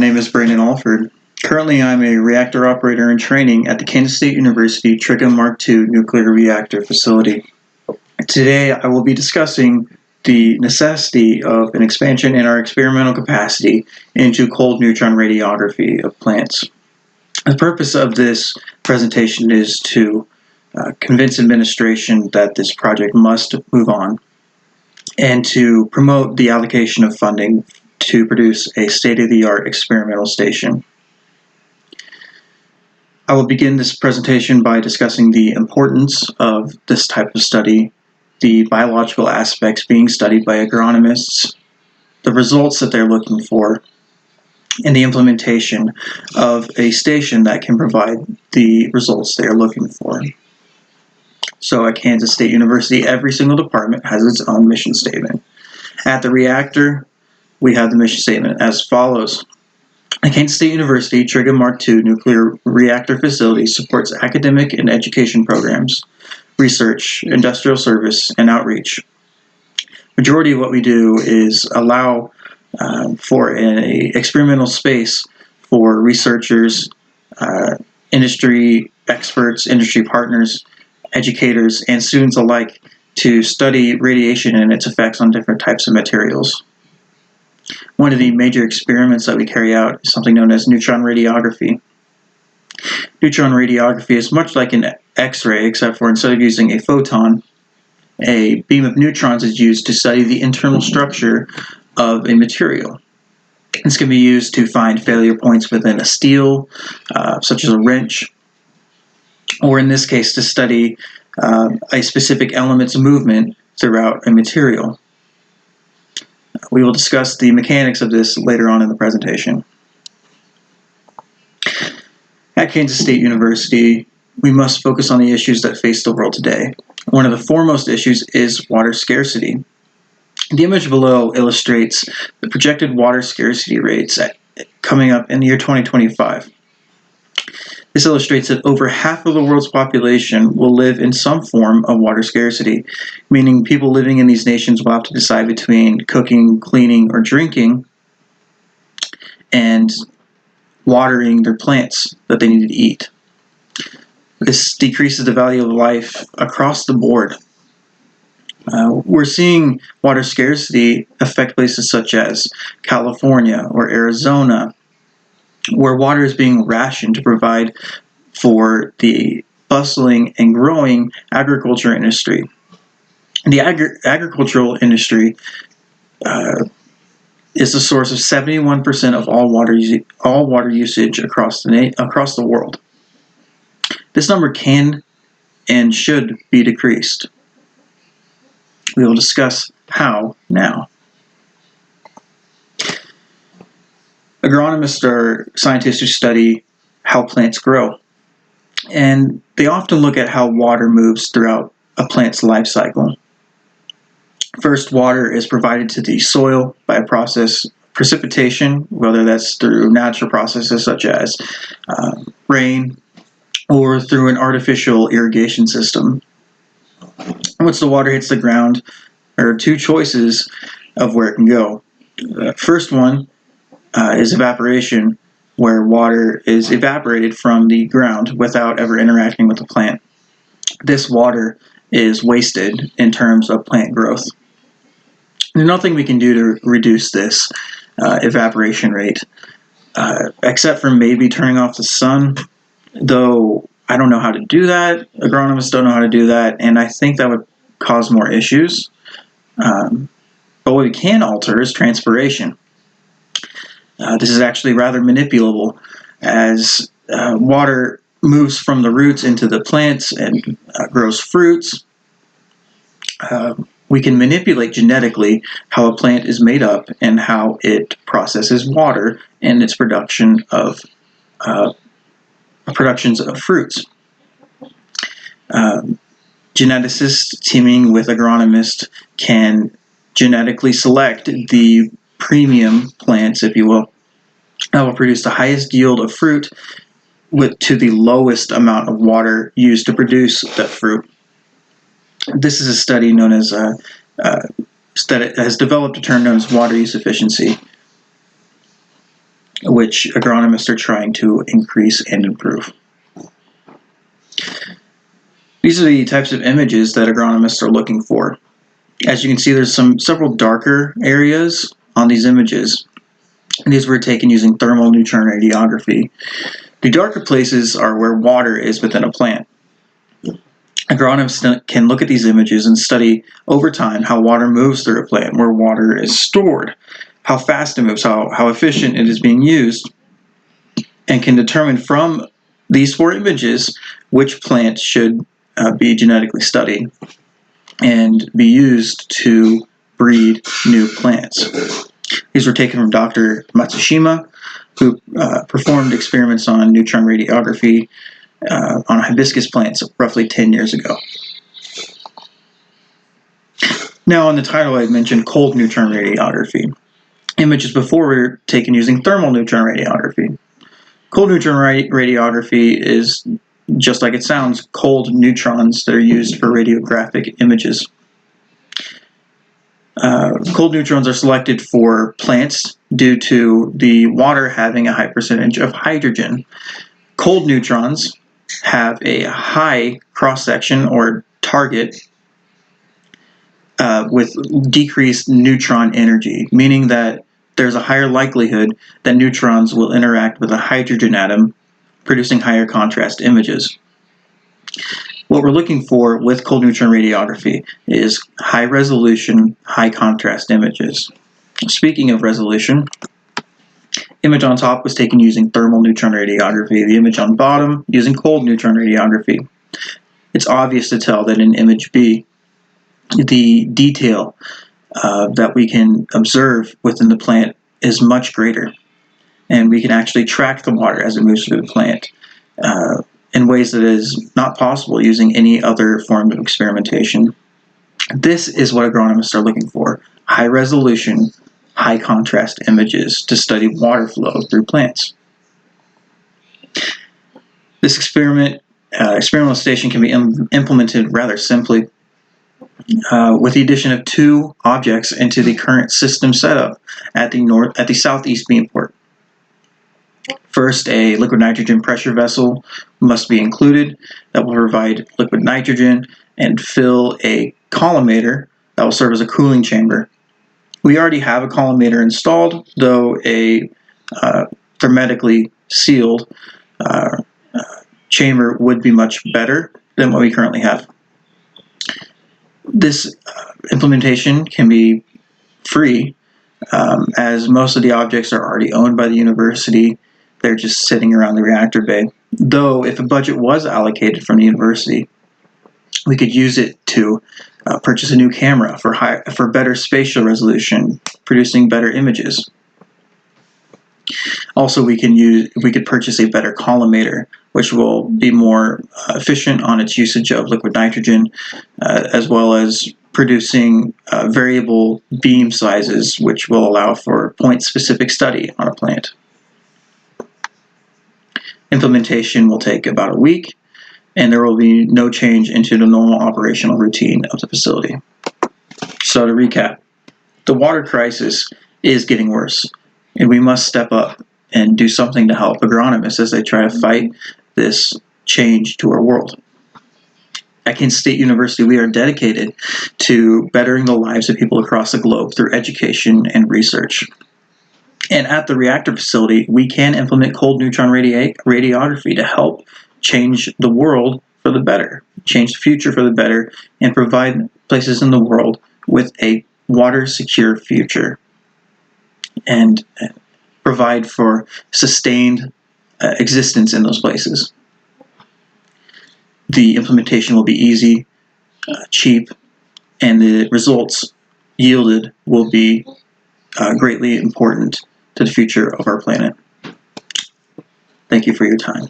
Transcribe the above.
name is Brandon Alford. Currently, I'm a reactor operator in training at the Kansas State University Trichum Mark II nuclear reactor facility. Today, I will be discussing the necessity of an expansion in our experimental capacity into cold neutron radiography of plants. The purpose of this presentation is to convince administration that this project must move on and to promote the allocation of funding to produce a state-of-the-art experimental station. I will begin this presentation by discussing the importance of this type of study, the biological aspects being studied by agronomists, the results that they're looking for, and the implementation of a station that can provide the results they are looking for. So at Kansas State University, every single department has its own mission statement. At the reactor, we have the mission statement as follows. The Kansas State University Trichum Mark II nuclear reactor facility supports academic and education programs, research, industrial service, and outreach. Majority of what we do is allow for an experimental space for researchers, industry experts, industry partners, educators, and students alike to study radiation and its effects on different types of materials. One of the major experiments that we carry out is something known as neutron radiography. Neutron radiography is much like an X-ray, except for instead of using a photon, a beam of neutrons is used to study the internal structure of a material. This can be used to find failure points within a steel, such as a wrench, or in this case to study a specific element's movement throughout a material. We will discuss the mechanics of this later on in the presentation. At Kansas State University, we must focus on the issues that face the world today. One of the foremost issues is water scarcity. The image below illustrates the projected water scarcity rates coming up in the year 2025. This illustrates that over half of the world's population will live in some form of water scarcity, meaning people living in these nations will have to decide between cooking, cleaning, or drinking, and watering their plants that they need to eat. This decreases the value of life across the board. We're seeing water scarcity affect places such as California or Arizona, where water is being rationed to provide for the bustling and growing agriculture industry. The agricultural industry is the source of 71% of all water usage across the world. This number can and should be decreased. We will discuss how now. Agronomists are scientists who study how plants grow, and they often look at how water moves throughout a plant's life cycle. First, water is provided to the soil by a process, precipitation, whether that's through natural processes such as rain or through an artificial irrigation system. Once the water hits the ground, there are two choices of where it can go. The first one is evaporation, where water is evaporated from the ground without ever interacting with the plant. This water is wasted in terms of plant growth. There's nothing we can do to reduce this evaporation rate, except for maybe turning off the sun, though I don't know how to do that. Agronomists don't know how to do that, and I think that would cause more issues. But what we can alter is transpiration. This is actually rather manipulable, as water moves from the roots into the plants and grows fruits. We can manipulate genetically how a plant is made up and how it processes water and its productions of fruits. Geneticists teaming with agronomists can genetically select the premium plants, if you will, that will produce the highest yield of fruit to the lowest amount of water used to produce that fruit. This is a study known as that has developed a term known as water use efficiency. which agronomists are trying to increase and improve. These are the types of images that agronomists are looking for. As you can see, there's several darker areas on these images. And these were taken using thermal neutron radiography. The darker places are where water is within a plant. Agronomists can look at these images and study over time how water moves through a plant, where water is stored, how fast it moves, how efficient it is being used, and can determine from these 4 images which plants should be genetically studied and be used to breed new plants. These were taken from Dr. Matsushima, who performed experiments on neutron radiography on hibiscus plants roughly 10 years ago. Now, on the title, I mentioned cold neutron radiography. Images before were taken using thermal neutron radiography. Cold neutron radiography is, just like it sounds, cold neutrons that are used for radiographic images. Cold neutrons are selected for plants due to the water having a high percentage of hydrogen. Cold neutrons have a high cross-section or target with decreased neutron energy, meaning that there's a higher likelihood that neutrons will interact with a hydrogen atom, producing higher contrast images. What we're looking for with cold neutron radiography is high resolution, high contrast images. Speaking of resolution, image on top was taken using thermal neutron radiography, the image on bottom using cold neutron radiography. It's obvious to tell that in image B, the detail that we can observe within the plant is much greater, and we can actually track the water as it moves through the plant in ways that is not possible using any other form of experimentation. This is what agronomists are looking for: high resolution, high contrast images to study water flow through plants. This experimental station can be implemented rather simply with the addition of 2 objects into the current system setup at the southeast beamport. First, a liquid nitrogen pressure vessel must be included that will provide liquid nitrogen and fill a collimator that will serve as a cooling chamber. We already have a collimator installed, though a hermetically sealed chamber would be much better than what we currently have. This implementation can be free, as most of the objects are already owned by the university. They're just sitting around the reactor bay. Though, if a budget was allocated from the university, we could use it to purchase a new camera for better spatial resolution, producing better images. Also, we could purchase a better collimator, which will be more efficient on its usage of liquid nitrogen, as well as producing variable beam sizes, which will allow for point-specific study on a plant. Implementation will take about a week, and there will be no change into the normal operational routine of the facility. So to recap, the water crisis is getting worse, and we must step up and do something to help agronomists as they try to fight this change to our world. At Kansas State University, we are dedicated to bettering the lives of people across the globe through education and research. And at the reactor facility, we can implement cold neutron radiography to help change the world for the better, change the future for the better, and provide places in the world with a water-secure future, and provide for sustained existence in those places. The implementation will be easy, cheap, and the results yielded will be greatly important to the future of our planet. Thank you for your time.